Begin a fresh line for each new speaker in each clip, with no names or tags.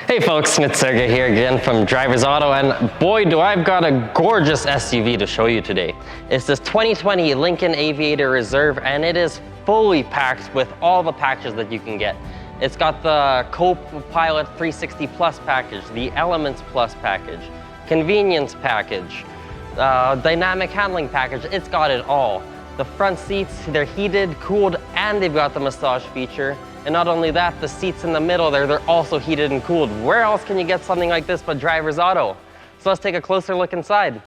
Hey folks, Smith Sergey here again from Driver's Auto, and boy do I've got a gorgeous SUV to show you today. It's this 2020 Lincoln Aviator Reserve, and it is fully packed with all the packages that you can get. It's got the Co-Pilot 360 Plus package, the Elements Plus package, Convenience package, Dynamic Handling package. It's got it all. The front seats, they're heated, cooled, and they've got the massage feature. And not only that, the seats in the middle there, they're also heated and cooled. Where else can you get something like this but Driver's Auto? So let's take a closer look inside.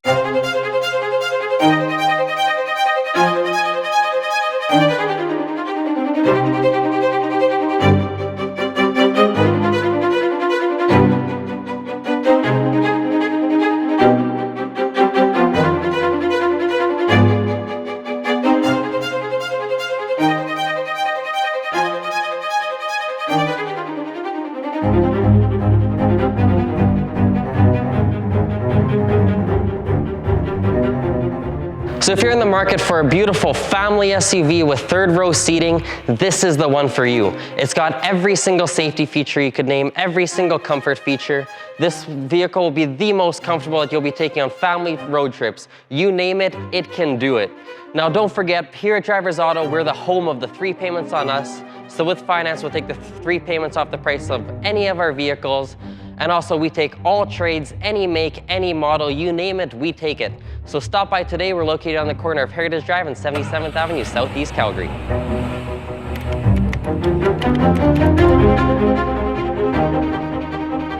So if you're in the market for a beautiful family SUV with third row seating, this is the one for you. It's got every single safety feature you could name, every single comfort feature. This vehicle will be the most comfortable that you'll be taking on family road trips. You name it, it can do it. Now don't forget, here at Driver's Auto, we're the home of the 3 payments on us. So with finance, we'll take the 3 payments off the price of any of our vehicles. And also we take all trades, any make, any model, you name it, we take it. So stop by today. We're located on the corner of Heritage Drive and 77th Avenue, Southeast Calgary.